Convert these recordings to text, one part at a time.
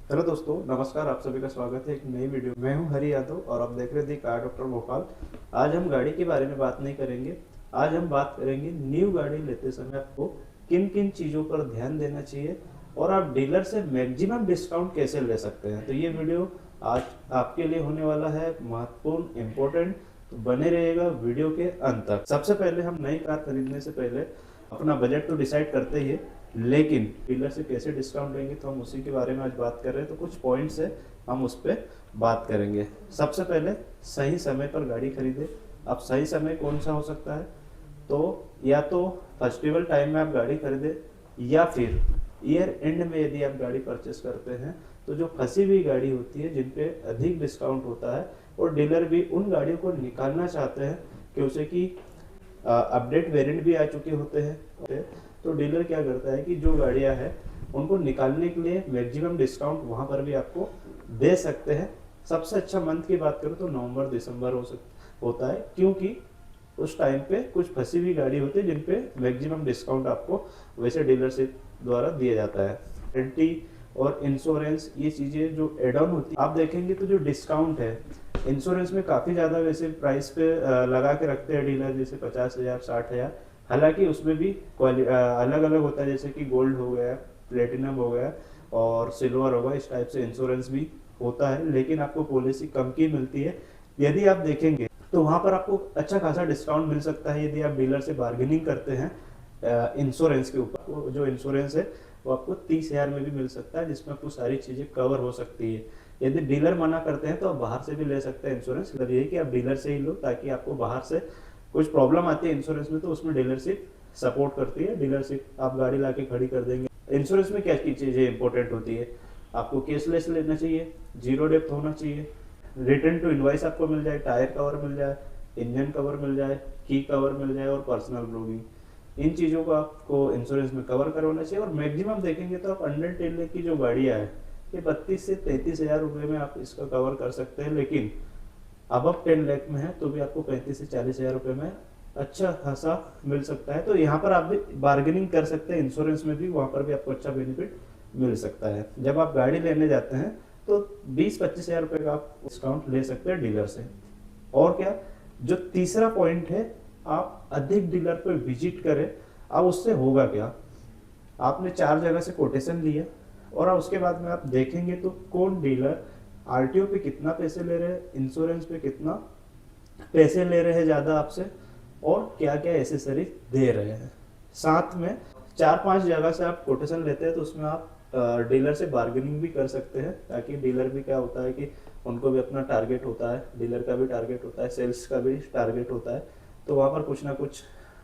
Hello दोस्तों, नमस्कार। आप सभी का स्वागत है एक नई वीडियो। मैं हूं हरि यादव और आप देख रहे थे कार डॉक्टर भोपाल। आज हम गाड़ी के बारे में बात नहीं करेंगे। आज हम बात करेंगे न्यू गाड़ी लेते समय आपको किन किन चीज़ों पर ध्यान देना चाहिए और आप डीलर से मैक्सिमम डिस्काउंट कैसे ले सकते हैं। तो ये वीडियो आज आपके लिए होने वाला है महत्वपूर्ण, इम्पोर्टेंट। तो बने रहिएगा वीडियो के अंत तक। सबसे पहले हम नई कार खरीदने से पहले अपना बजट तो डिसाइड करते ही है, लेकिन डीलर से कैसे डिस्काउंट लेंगे तो हम उसी के बारे में आज बात कर रहे हैं। तो कुछ पॉइंट्स है, हम उस पर बात करेंगे। सबसे पहले सही समय पर गाड़ी खरीदे। अब सही समय कौन सा हो सकता है? तो या तो फेस्टिवल टाइम में आप गाड़ी खरीदे, या फिर ईयर एंड में यदि आप गाड़ी परचेस करते हैं तो जो फंसी हुई गाड़ी होती है जिन पे अधिक डिस्काउंट होता है, और डीलर भी उन गाड़ियों को निकालना चाहते हैं क्योंकि अपडेट वेरिएंट भी आ चुके होते हैं। तो डीलर क्या करता है कि जो गाड़ियां हैं उनको निकालने के लिए मैक्सिमम डिस्काउंट वहां पर भी आपको दे सकते हैं। सबसे अच्छा मंथ की बात करूं तो नवंबर दिसंबर होता है, क्योंकि उस टाइम पे कुछ फंसी हुई गाड़ी होती है जिन पे मैक्सिमम डिस्काउंट आपको वैसे डीलरशिप द्वारा दिया जाता है। वारंटी और इंश्योरेंस, ये चीज़ें जो एड ऑन होती है आप देखेंगे तो जो डिस्काउंट है इंश्योरेंस में काफ़ी ज़्यादा वैसे प्राइस पे लगा के रखते हैं डीलर, जैसे 50,000 60,000। हालांकि उसमें भी अलग अलग होता है, जैसे कि गोल्ड हो गया, प्लेटिनम हो गया और सिल्वर हो गया। इस टाइप से इंश्योरेंस भी होता है, लेकिन आपको पॉलिसी कम की मिलती है। यदि आप देखेंगे तो वहाँ पर आपको अच्छा खासा डिस्काउंट मिल सकता है यदि आप डीलर से बार्गेनिंग करते हैं इंश्योरेंस के ऊपर। जो इंश्योरेंस है वो आपको 30,000 में भी मिल सकता है, जिसमें आपको सारी चीज़ें कवर हो सकती है। यदि डीलर मना करते हैं तो आप बाहर से भी ले सकते हैं इंश्योरेंस। मतलब ये है कि आप डीलर से ही लो, ताकि आपको बाहर से कुछ प्रॉब्लम आती है इंश्योरेंस में तो उसमें डीलरशिप सपोर्ट करती है। डीलरशिप आप गाड़ी ला के खड़ी कर देंगे। इंश्योरेंस में क्या की चीज़ें इंपॉर्टेंट होती है? आपको केसलेस लेना चाहिए, जीरो डेप्थ होना चाहिए, रिटर्न टू इनवॉइस आपको मिल जाए, टायर कवर मिल जाए, इंजन कवर मिल जाए, की कवर मिल जाए और पर्सनल ब्लूइंग। इन चीज़ों को आपको इंश्योरेंस में कवर करवाना चाहिए। और मैक्सिमम देखेंगे तो आप अंडर 10 लाख की जो गाड़ियाँ है ये 32 से 33,000 रुपये में आप इसका कवर कर सकते हैं, लेकिन अब 10 लाख में है तो भी आपको 35 से 40,000 रुपये में अच्छा खासा मिल सकता है। तो यहाँ पर आप भी बार्गेनिंग कर सकते हैं इंश्योरेंस में भी, वहाँ पर भी आपको अच्छा बेनिफिट मिल सकता है। जब आप गाड़ी लेने जाते हैं तो 20-25,000 रुपये का आप डिस्काउंट ले सकते हैं डीलर से। और क्या, जो तीसरा पॉइंट है, आप अधिक डीलर पर विजिट करें। अब उससे होगा क्या? आपने 4 जगह से कोटेशन लिया और उसके बाद में आप देखेंगे तो कौन डीलर आरटीओ पे कितना पैसे ले रहे हैं, इंश्योरेंस पे कितना पैसे ले रहे हैं ज़्यादा आपसे, और क्या क्या एसेसरीज दे रहे हैं। साथ में 4-5 जगह से आप कोटेशन लेते हैं तो उसमें आप डीलर से बार्गेनिंग भी कर सकते हैं, ताकि डीलर भी क्या होता है कि उनको भी अपना टारगेट होता है, डीलर का भी टारगेट होता है, सेल्स का भी टारगेट होता है। तो वहाँ पर कुछ ना कुछ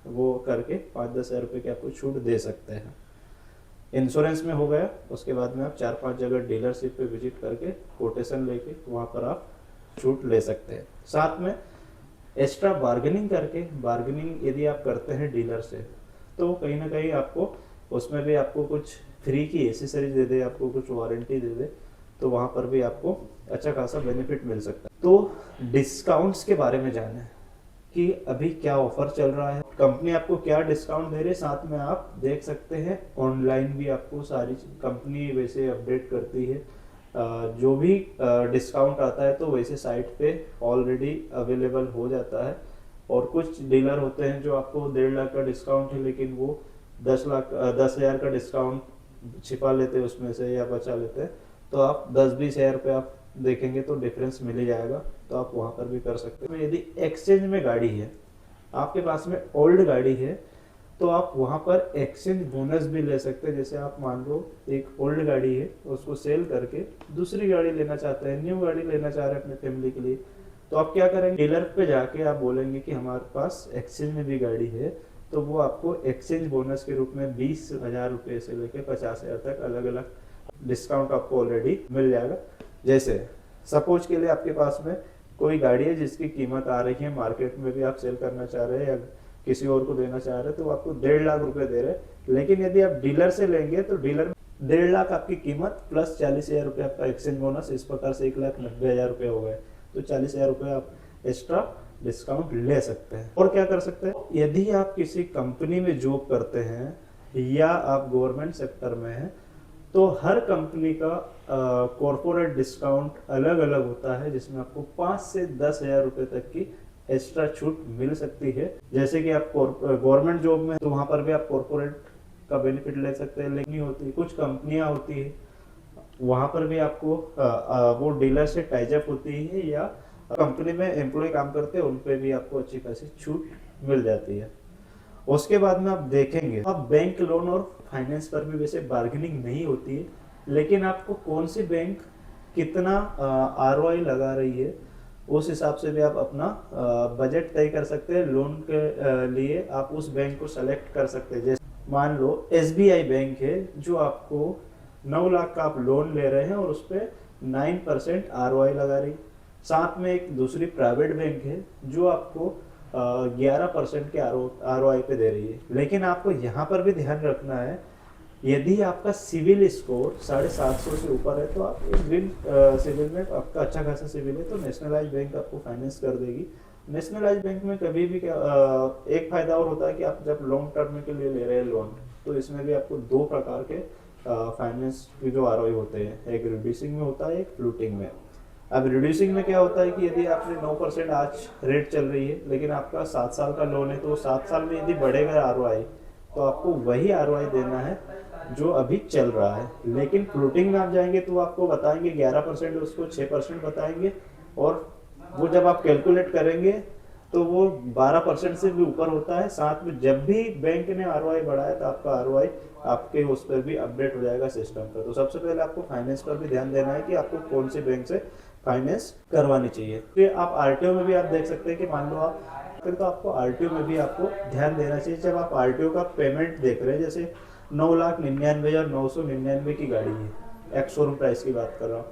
वो करके 5-10 हज़ार रुपये की आपको छूट दे सकते हैं। इंश्योरेंस में हो गया। उसके बाद में आप 4-5 जगह डीलरशिप पे विजिट करके कोटेशन लेके वहाँ पर आप छूट ले सकते हैं। साथ में एक्स्ट्रा बार्गेनिंग करके, बार्गेनिंग यदि आप करते हैं डीलर से तो कहीं ना कहीं आपको उसमें भी आपको कुछ फ्री की एसेसरीज दे दे, आपको कुछ वारंटी दे दे, तो वहाँ पर भी आपको अच्छा खासा बेनिफिट मिल सकता है। तो डिस्काउंट्स के बारे में जाने कि अभी क्या ऑफर चल रहा है, कंपनी आपको क्या डिस्काउंट दे रही है, साथ में आप देख सकते हैं। ऑनलाइन भी आपको सारी कंपनी वैसे अपडेट करती है। जो भी डिस्काउंट आता है तो वैसे साइट पे ऑलरेडी अवेलेबल हो जाता है। और कुछ डीलर होते हैं जो आपको 1.5 लाख का डिस्काउंट है, लेकिन वो 10,000 का डिस्काउंट छिपा लेते हैं उसमें से या बचा लेते हैं। तो आप 10-20 हज़ार रुपये आप देखेंगे तो डिफरेंस मिल ही जाएगा, तो आप वहाँ पर भी कर सकते हैं। यदि एक्सचेंज में गाड़ी है, आपके पास में ओल्ड गाड़ी है, तो आप वहाँ पर एक्सचेंज बोनस भी ले सकते हैं। जैसे आप मान लो एक ओल्ड गाड़ी है, उसको सेल करके दूसरी गाड़ी लेना चाहते हैं, न्यू गाड़ी लेना चाह रहे हैं अपने फैमिली के लिए, तो आप क्या करेंगे, डीलर पे जाके आप बोलेंगे कि हमारे पास एक्सचेंज में भी गाड़ी है, तो वो आपको एक्सचेंज बोनस के रूप में 20,000 रुपये से लेकर 50,000 तक अलग अलग डिस्काउंट आपको ऑलरेडी मिल जाएगा। जैसे सपोज के लिए आपके पास में कोई गाड़ी है जिसकी कीमत आ रही है, मार्केट में भी आप सेल करना चाह रहे हैं या किसी और को देना चाह रहे हैं, तो आपको 1.5 लाख रुपए दे रहे हैं। लेकिन यदि आप डीलर से लेंगे तो डीलर 1.5 लाख आपकी कीमत प्लस 40,000 रुपये आपका एक्सचेंज बोनस, इस प्रकार से 1,90,000 रुपये हो गए। तो 40,000 रुपये आप एक्स्ट्रा डिस्काउंट ले सकते हैं। और क्या कर सकते हैं, यदि आप किसी कंपनी में जॉब करते हैं या आप गवर्नमेंट सेक्टर में हैं, तो हर कंपनी का कॉरपोरेट डिस्काउंट अलग अलग होता है, जिसमें आपको 5 से 10 हज़ार रुपए तक की एक्स्ट्रा छूट मिल सकती है। जैसे कि आप गवर्नमेंट जॉब में तो वहां पर भी आप कॉरपोरेट का बेनिफिट ले सकते हैं, लेकिन होती कुछ कंपनियां होती है वहां पर भी आपको वो डीलर से टाइजअप होती है या कंपनी में एम्प्लॉय काम करते हैं, उन पे भी आपको अच्छी खासी छूट मिल जाती है। उसके बाद में आप देखेंगे आप बैंक लोन और फाइनेंस पर भी वैसे बार्गेनिंग नहीं होती है, लेकिन आपको कौन सी बैंक कितना आरओआई लगा रही है उस हिसाब से भी आप अपना बजट तय कर सकते हैं। लोन के लिए आप उस बैंक को सेलेक्ट कर सकते हैं। जैसे मान लो एसबीआई बैंक है जो आपको 9 लाख का आप लोन ले रहे हैं और उस पर 9% आरओआई लगा रही। साथ में एक दूसरी प्राइवेट बैंक है जो आपको 11% के आरओआई पे दे रही है। लेकिन आपको यहाँ पर भी ध्यान रखना है, यदि आपका सिविल स्कोर 750 से ऊपर है तो आप एक ग्रीन सिविल में आपका अच्छा खासा सिविल है तो नेशनलाइज बैंक आपको फाइनेंस कर देगी। नेशनलाइज बैंक में कभी भी क्या एक फायदा और होता है कि आप जब लॉन्ग टर्म के लिए ले रहे हैं लोन, तो इसमें भी आपको 2 प्रकार के फाइनेंस के जो आरओआई होते हैं, एक रिड्यूसिंग में होता है, एक फ्लोटिंग में। अब रिड्यूसिंग में क्या होता है कि यदि आपने 9% आज रेट चल रही है, लेकिन आपका 7 साल का लोन है, तो 7 साल में यदि बढ़ेगा आरओआई तो आपको वही आरओआई देना है जो अभी चल रहा है। लेकिन फ्लोटिंग में आप जाएंगे तो आपको बताएंगे 11%, उसको 6% बताएंगे, और वो जब आप कैलकुलेट करेंगे तो वो 12% से भी ऊपर होता है। साथ में जब भी बैंक ने आरओआई बढ़ाया तो आपका आरओआई आपके उस पर भी अपडेट हो जाएगा सिस्टम पर। तो सबसे पहले आपको फाइनेंस पर भी ध्यान देना है कि आपको कौन सी बैंक से फाइनेंस करवानी चाहिए। फिर आप आरटीओ में भी आप देख सकते हैं कि मान लो आप फिर तो आपको आरटीओ में भी आपको ध्यान देना चाहिए। जब आप आरटीओ का पेमेंट देख रहे हैं, जैसे 9,99,000 और 999 की गाड़ी है, एक्स शोरूम प्राइस की बात कर रहा हूँ,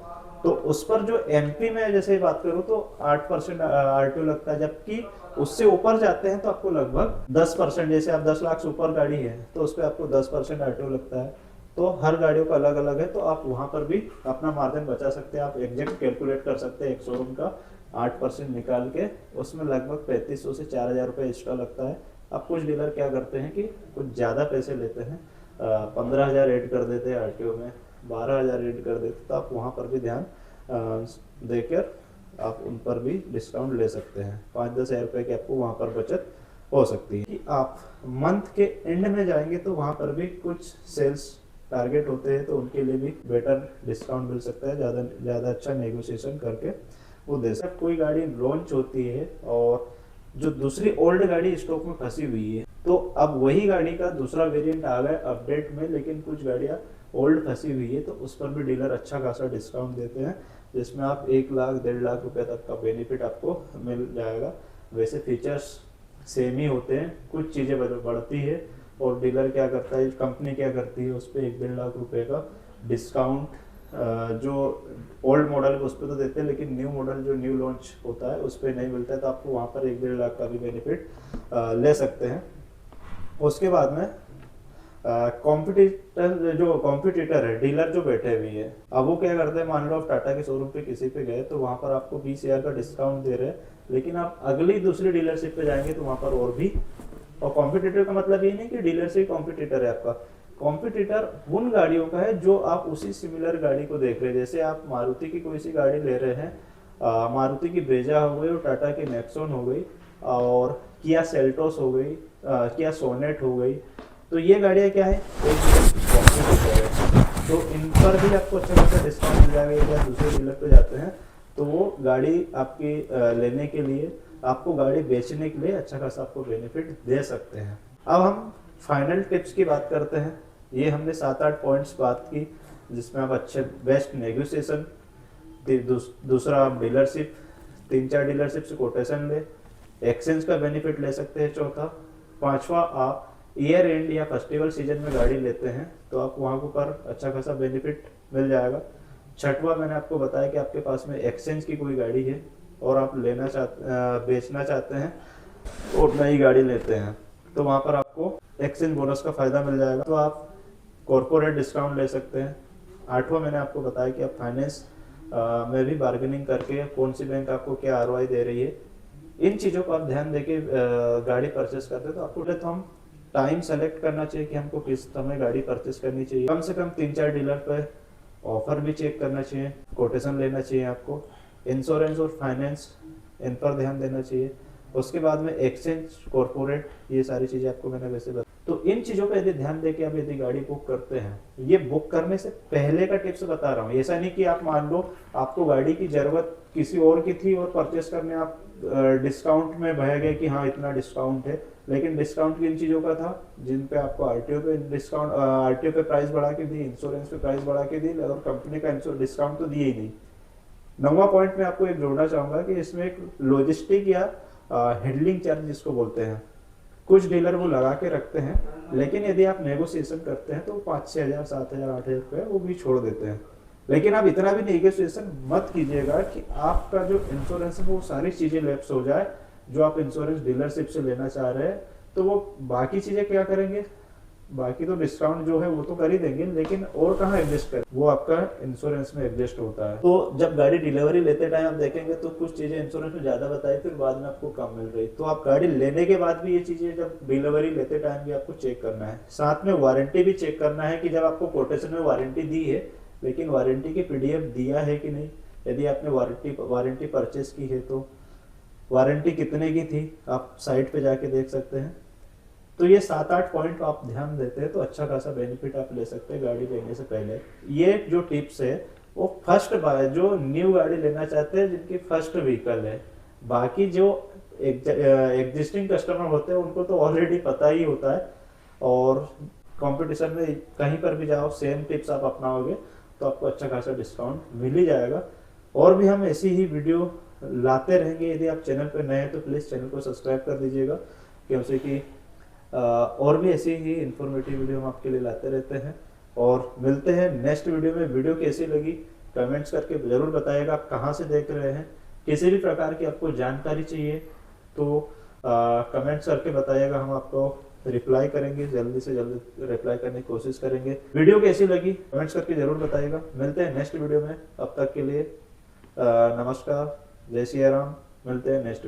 तो उस पर जो एमपी में जैसे बात करूँ तो 8% आरटीओ लगता है, जबकि उससे ऊपर जाते हैं तो आपको लगभग 10%, जैसे आप 10 लाख से ऊपर गाड़ी है तो उस पर आपको 10% आरटीओ लगता है। तो हर गाड़ियों का अलग अलग है, तो आप वहां पर भी अपना मार्जिन बचा सकते हैं। आप एग्जैक्ट कैलकुलेट कर सकते हैं, एक शोरूम का 8% निकाल के उसमें लगभग 3500 से 4,000 रुपये एक्स्ट्रा लगता है। अब कुछ डीलर क्या करते हैं कि कुछ ज़्यादा पैसे लेते हैं, 15,000 ऐड कर देते हैं आरटीओ में, 12,000 ऐड कर देते, तो आप वहाँ पर भी ध्यान देकर आप उन पर भी डिस्काउंट ले सकते हैं। 5-10 हज़ार रुपये की आपको वहाँ पर बचत हो सकती है। कि आप मंथ के एंड में जाएंगे तो वहाँ पर भी कुछ सेल्स टारगेट होते हैं, तो उनके लिए भी बेटर डिस्काउंट मिल सकता है, ज़्यादा अच्छा नेगोशिएशन करके वो दे सकते हैं। कोई गाड़ी लॉन्च होती है और जो दूसरी ओल्ड गाड़ी स्टॉक में फंसी हुई है, तो अब वही गाड़ी का दूसरा वेरिएंट आ गया अपडेट में, लेकिन कुछ गाड़ियाँ ओल्ड फंसी हुई है तो उस पर भी डीलर अच्छा खासा डिस्काउंट देते हैं, जिसमें आप 1 लाख 1.5 लाख रुपए तक का बेनिफिट आपको मिल जाएगा। वैसे फीचर्स सेम ही होते हैं, कुछ चीज़ें बढ़ती है, और डीलर क्या करता है, कंपनी क्या करती है, उस पर 1-1.5 लाख रुपए का डिस्काउंट जो ओल्ड मॉडल है उस पर तो देते हैं, लेकिन न्यू मॉडल जो न्यू लॉन्च होता है उस पर नहीं मिलता है, तो आपको वहाँ पर 1-1.5 लाख का भी बेनिफिट ले सकते हैं। उसके बाद में कॉम्पिटिटर है, डीलर जो बैठे हुए हैं, अब वो क्या करते हैं, मान लो आप टाटा के शोरूम पे किसी पे गए तो वहाँ पर आपको 20,000 का डिस्काउंट दे रहे हैं, लेकिन आप अगली दूसरी डीलरशिप पे जाएंगे तो वहाँ पर और भी। और कॉम्पिटिटर का मतलब ये नहीं कि डीलर से ही कॉम्पिटिटर है आपका, कॉम्पिटिटर उन गाड़ियों का है जो आप उसी सिमिलर गाड़ी को देख रहे हैं। जैसे आप मारुति की कोई सी गाड़ी ले रहे हैं, मारुति की ब्रेजा हो गई और टाटा की नेक्सॉन हो गई और किया सेल्टोस हो गई, किया सोनेट हो गई, तो ये गाड़ियाँ क्या है, तो इन पर भी आपको अच्छा खासा डिस्काउंट मिल जाएगा। या दूसरे डीलर पे जाते हैं तो वो गाड़ी आपकी लेने के लिए, आपको गाड़ी बेचने के लिए अच्छा खासा आपको बेनिफिट दे सकते हैं। अब हम फाइनल टिप्स की बात करते हैं। ये हमने 7-8 पॉइंट्स बात की, जिसमें आप अच्छे बेस्ट नेगोशिएशन, दूसरा आप डीलरशिप, 3-4 डीलरशिप से कोटेशन ले, एक्सचेंज का बेनिफिट ले सकते हैं चौथा, पांचवा आप ईयर एंड या फेस्टिवल सीजन में गाड़ी लेते हैं तो आप वहाँ पर अच्छा खासा बेनिफिट मिल जाएगा। छठवा मैंने आपको बताया कि आपके पास में एक्सचेंज की कोई गाड़ी है और आप बेचना चाहते हैं और नई गाड़ी लेते हैं, तो वहाँ पर आपको एक्सचेंज बोनस का फायदा मिल जाएगा, तो आप कॉर्पोरेट डिस्काउंट ले सकते हैं। आठवां मैंने आपको बताया कि आप फाइनेंस में भी बार्गेनिंग करके कौन सी बैंक आपको क्या आरओआई दे रही है, इन चीज़ों को आप ध्यान देके गाड़ी परचेस करते हैं तो आपको, तो हम टाइम सेलेक्ट करना चाहिए कि हमको किस समय गाड़ी परचेस करनी चाहिए। कम से कम 3-4 डीलर पे ऑफर भी चेक करना चाहिए, कोटेशन लेना चाहिए आपको, इंश्योरेंस और फाइनेंस इन पर ध्यान देना चाहिए। उसके बाद में एक्सचेंज, कॉर्पोरेट, ये सारी चीजें आपको मैंने वैसे बता। तो इन चीजों पे यदि ध्यान देके आप यदि गाड़ी बुक करते हैं, ये बुक करने से पहले का टिप्स बता रहा हूँ। ऐसा नहीं कि आप मान लो आपको गाड़ी की जरूरत किसी और की थी और परचेस करने आप डिस्काउंट में बह गए कि हाँ इतना डिस्काउंट है, लेकिन डिस्काउंट किन चीजों का था, जिन पे आपको आरटीओ पे डिस्काउंट, आरटीओ पे प्राइस बढ़ा के दी, इंश्योरेंस पे प्राइस बढ़ा के दी, और कंपनी का डिस्काउंट तो दिए ही नहीं। 9वां पॉइंट में आपको एक जोड़ना चाहूंगा कि इसमें एक लॉजिस्टिक या हैंडलिंग चार्ज जिसको बोलते हैं, कुछ डीलर वो लगा के रखते हैं, लेकिन यदि आप नेगोशिएशन करते हैं तो 5-6 हज़ार, 7 हज़ार, 8 हज़ार रुपये वो भी छोड़ देते हैं। लेकिन आप इतना भी नेगोशिएशन मत कीजिएगा कि आपका जो इंश्योरेंस है वो सारी चीजें लैप्स हो जाए जो आप इंश्योरेंस डीलरशिप से लेना चाह रहे हैं। तो वो बाकी चीजें क्या करेंगे, बाकी तो डिस्काउंट जो है वो तो कर ही देंगे, लेकिन और कहाँ एडजस्ट करें, वो आपका इंश्योरेंस में एडजस्ट होता है। तो जब गाड़ी डिलीवरी लेते टाइम आप देखेंगे तो कुछ चीजें इंश्योरेंस में ज्यादा बताई, फिर बाद में आपको कम मिल रही। तो आप गाड़ी लेने के बाद भी ये चीजें जब डिलीवरी लेते टाइम भी आपको चेक करना है। साथ में वारंटी भी चेक करना है कि जब आपको कोटेशन में वारंटी दी है, लेकिन वारंटी की पीडीएफ दिया है कि नहीं। यदि आपने वारंटी परचेस की है तो वारंटी कितने की थी आप साइट पे जाके देख सकते हैं। तो ये 7-8 पॉइंट आप ध्यान देते हैं तो अच्छा खासा बेनिफिट आप ले सकते हैं गाड़ी लेने से पहले। ये जो टिप्स है वो फर्स्ट बार जो न्यू गाड़ी लेना चाहते हैं, जिनकी फर्स्ट व्हीकल है। बाकी जो एग्जिस्टिंग कस्टमर होते हैं उनको तो ऑलरेडी पता ही होता है, और कंपटीशन में कहीं पर भी जाओ सेम टिप्स आप अपनाओगे तो आपको अच्छा खासा डिस्काउंट मिल ही जाएगा। और भी हम ऐसी ही वीडियो लाते रहेंगे। यदि आप चैनल पर नए हैं तो प्लीज़ चैनल को सब्सक्राइब कर दीजिएगा, क्योंकि कि और भी ऐसी ही इंफॉर्मेटिव वीडियो हम आपके लिए लाते रहते हैं। और मिलते हैं नेक्स्ट वीडियो में। वीडियो कैसी लगी कमेंट्स करके ज़रूर बताइएगा, आप कहाँ से देख रहे हैं। किसी भी प्रकार की आपको जानकारी चाहिए तो कमेंट्स करके बताइएगा, हम आपको रिप्लाई करेंगे, जल्दी से जल्दी रिप्लाई करने की कोशिश करेंगे। वीडियो कैसी लगी कमेंट्स करके जरूर बताइएगा। मिलते हैं नेक्स्ट वीडियो में, अब तक के लिए नमस्कार, जय सिया राम। मिलते हैं नेक्स्ट